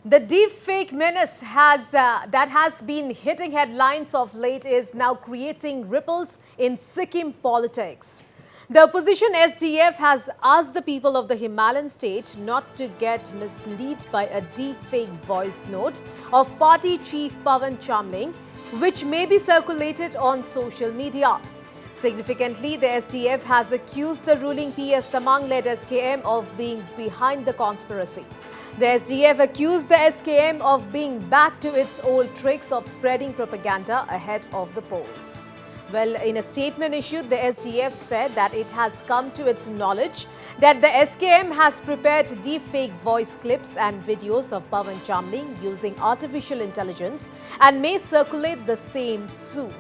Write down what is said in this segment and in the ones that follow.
The deepfake menace that has been hitting headlines of late is now creating ripples in Sikkim politics. The opposition SDF has asked the people of the Himalayan state not to get misled by a deepfake voice note of party chief Pawan Chamling, which may be circulated on social media. Significantly, the SDF has accused the ruling PS Tamang-led SKM of being behind the conspiracy. The SDF accused the SKM of being back to its old tricks of spreading propaganda ahead of the polls. Well, in a statement issued, the SDF said that it has come to its knowledge that the SKM has prepared deepfake voice clips and videos of Pawan Chamling using artificial intelligence and may circulate the same soon.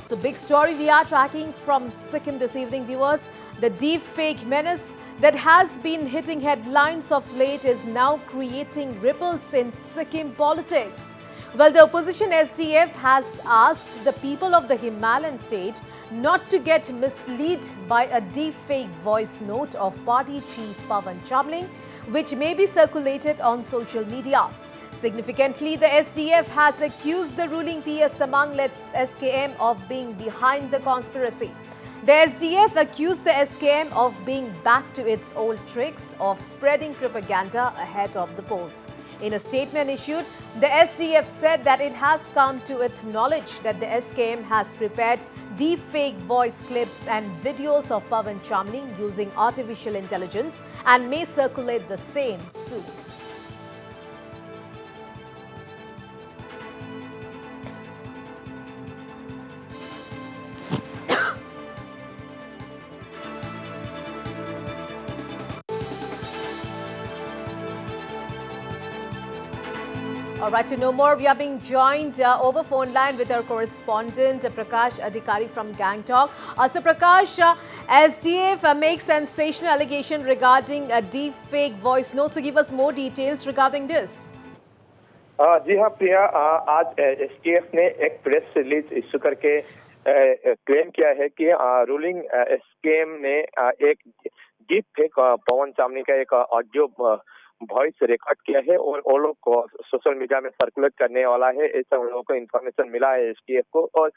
So, big story we are tracking from Sikkim this evening, viewers. The deepfake menace that has been hitting headlines of late is now creating ripples in Sikkim politics. Well, the opposition SDF has asked the people of the Himalayan state not to get misled by a deepfake voice note of party chief Pawan Chamling, which may be circulated on social media. Significantly, the SDF has accused the ruling PS Tamang-led SKM of being behind the conspiracy. The SDF accused the SKM of being back to its old tricks of spreading propaganda ahead of the polls. In a statement issued, the SDF said that it has come to its knowledge that the SKM has prepared deepfake voice clips and videos of Pawan Chamling using artificial intelligence and may circulate the same soon. All right, to know more, we are being joined over phone line with our correspondent Prakash Adhikari from Gangtok. So Prakash, SDF makes sensational allegation regarding a deep fake voice note. So give us more details regarding this. जी हाँ प्रिया, आज STF ने एक press release issue करके claim किया है कि ruling SKM ने एक डीप फेक पवन चामलिंग का एक ऑडियो वॉइस रिकॉर्ड किया है और वो लोग को सोशल मीडिया में सर्कुलेट करने वाला है, ऐसा उन लोगों को इन्फॉर्मेशन मिला है एसटीएफ को। और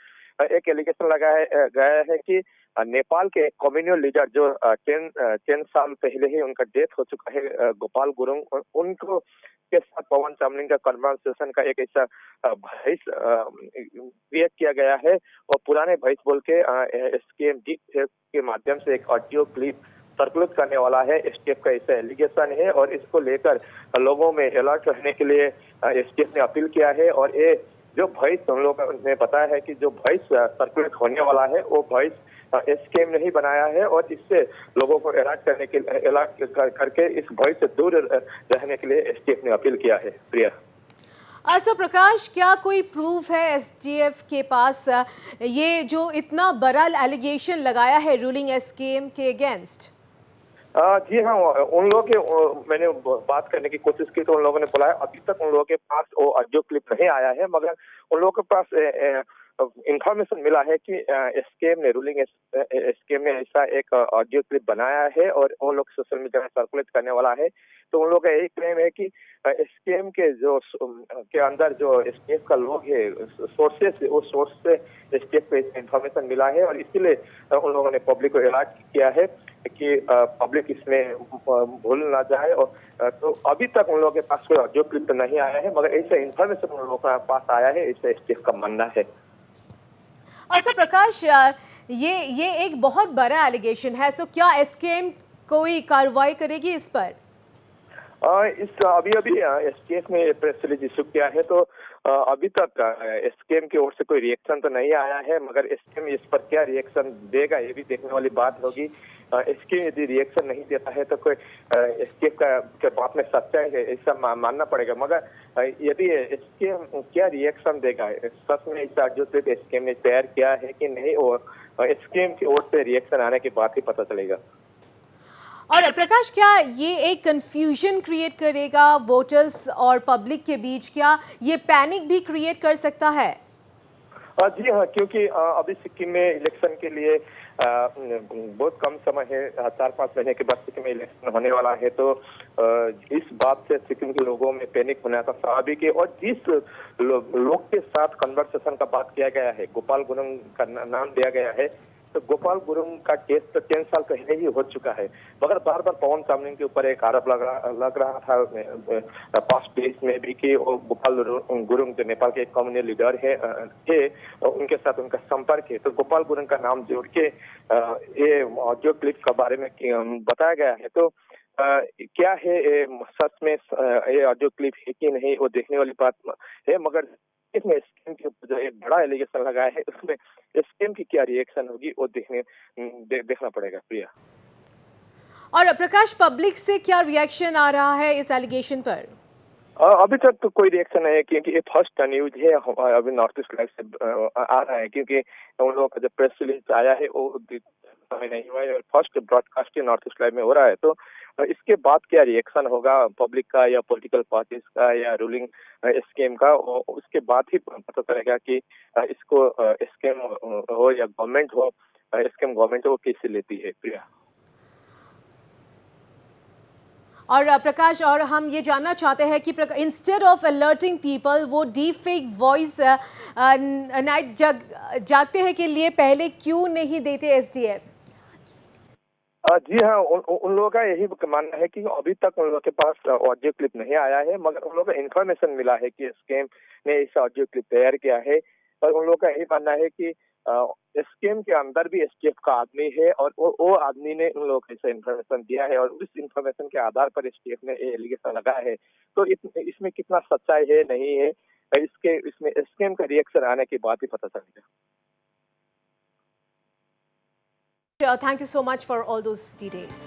एक एलिगेशन लगाया गया है कि नेपाल के कम्युनल लीडर जो 10 साल पहले ही उनका डेथ हो चुका है, गोपाल गुरुंग, उनको के साथ पवन चामलिंग का कन्वर्सेशन का एक ऐसा वॉइस क्रिएट किया गया है और पुराने वॉइस बोल के एसकेएम डीप के माध्यम से एक ऑडियो क्लिप सर्कुलेट करने वाला है। एसटीएफ का ऐसा एलिगेशन है और इसको लेकर लोगों में अलर्ट रहने के लिए एसटीएफ ने अपील किया है। और ये जो वॉइस हम लोग ने बताया है कि जो वॉइस सर्कुलेट होने वाला है वो वॉइस एसकेएम ने ही बनाया है और इससे लोगों को अलर्ट करने के अलर्ट करके इस वॉइस से दूर रहने के लिए एसटीएफ ने अपील किया है। प्रिया, अच्छा प्रकाश, क्या कोई प्रूफ है एसडीएफ के पास ये जो इतना बड़ा एलिगेशन लगाया है रूलिंग एसकेएम के अगेंस्ट? जी हाँ, उन लोगों के मैंने बात करने की कोशिश की तो उन लोगों ने बोला है अभी तक उन लोगों के पास वो ऑडियो क्लिप नहीं आया है, मगर उन लोगों के पास इंफॉर्मेशन मिला है कि एसकेएम ने रूलिंग एसकेएम ने ऐसा एक ऑडियो क्लिप बनाया है और वो लोग सोशल मीडिया में सर्कुलेट करने वाला है। तो उन लोगों का यही क्लेम है कि एसकेएम के जो के अंदर जो एसटीएफ का लोग है सोर्सेस, वो सोर्स से एसटीएफ को इंफॉर्मेशन मिला है और इसीलिए उन लोगों ने पब्लिक को अलर्ट किया है कि पब्लिक इसमें भूल ना जाए। और तो अभी तक उन लोगों के पास कोई ऑडियो क्लिप तो नहीं आया है, मगर ऐसा इंफॉर्मेशन उन लोगों के पास आया है, ऐसा एसटीएफ का मानना है। अच्छा प्रकाश, ये एक बहुत बड़ा एलिगेशन है, सो क्या एसकेएम कोई कार्रवाई करेगी इस पर? इस अभी एसटीएफ ने प्रेस रिलीज इशू किया है तो अभी तक एसकेएम की ओर से कोई रिएक्शन तो नहीं आया है, मगर एसकेएम इस पर क्या रिएक्शन देगा ये भी देखने वाली बात होगी। एसकेएम यदि रिएक्शन नहीं देता है तो कोई एसकेएम का बात में सच्चाई है ऐसा मानना पड़ेगा, मगर यदि एसकेएम क्या रिएक्शन देगा, सच में ऐसा जो एसकेएम ने तैयार किया है कि नहीं, और एसकेएम की ओर से रिएक्शन आने के बाद ही पता चलेगा। और प्रकाश, क्या ये एक कंफ्यूजन क्रिएट करेगा वोटर्स और पब्लिक के बीच? क्या ये पैनिक भी क्रिएट कर सकता है? जी हाँ, क्योंकि अभी सिक्किम में इलेक्शन के लिए बहुत कम समय है। 4-5 महीने के बाद सिक्किम में इलेक्शन होने वाला है, तो इस बात से सिक्किम के लोगों में पैनिक होना था स्वाभाविक है। और जिस लोग के साथ कन्वर्सेशन का बात किया गया है, गोपाल गुरुंग का नाम दिया गया है, तो गोपाल गुरुंग का केस तो 10 साल पहले ही हो चुका है, मगर बार बार पवन चामलिंग के ऊपर एक आरोप लग रहा था पास्ट डेज में भी कि वो गोपाल गुरुंग जो नेपाल के एक कम्युनिस्ट लीडर है थे, उनके साथ उनका संपर्क है। तो गोपाल गुरुंग का नाम जोड़ के ये ऑडियो क्लिप के बारे में बताया गया है। तो क्या है सच में ये ऑडियो क्लिप है कि नहीं, वो देखने वाली बात है। मगर इसमें स्कैम के ऊपर जो एक बड़ा एलिगेशन लगाया है, उसमें स्कैम की क्या रिएक्शन होगी वो देखना पड़ेगा प्रिया। और प्रकाश, पब्लिक से क्या रिएक्शन आ रहा है इस एलिगेशन पर? अभी तक तो कोई रिएक्शन नहीं है, क्योंकि ये फर्स्ट न्यूज है अभी नॉर्थ ईस्ट लाइव से आ रहा है, क्योंकि उन लोगों का जो प्रेस रिलीज आया है वो समय नहीं हुआ है और first broadcast north east live में हो रहा है। तो इसके बाद क्या रिएक्शन होगा पब्लिक का या पॉलिटिकल पार्टीज का या रूलिंग स्कीम का, उसके बाद ही पता चलेगा कि इसको स्कीम हो या गवर्नमेंट हो, स्कीम गवर्नमेंट हो कैसे लेती है प्रिया। और प्रकाश, और हम ये जानना चाहते हैं कि इंस्टेड ऑफ अलर्टिंग पीपल, वो डीप फेक वॉइस नाइट जागते हैं के लिए पहले क्यों नहीं देते एसटीएफ? जी हाँ, उन लोगों का यही मानना है कि अभी तक उन लोगों के पास ऑडियो क्लिप नहीं आया है, मगर उन लोगों को इन्फॉर्मेशन मिला है कि स्कैम ने इस ऑडियो क्लिप तैयार किया है। और उन लोगों का यही मानना है कि स्कैम के अंदर भी एसटीएफ का आदमी है और वो आदमी ने उन लोगों को ऐसा इन्फॉर्मेशन दिया है और उस इन्फॉर्मेशन के आधार पर एसटीएफ ने ये एलिगेशन लगाया है। तो इसमें कितना सच्चाई है नहीं है, इसमें स्कैम का रिएक्शन आने के बाद ही पता चलेगा। Thank you so much for all those details.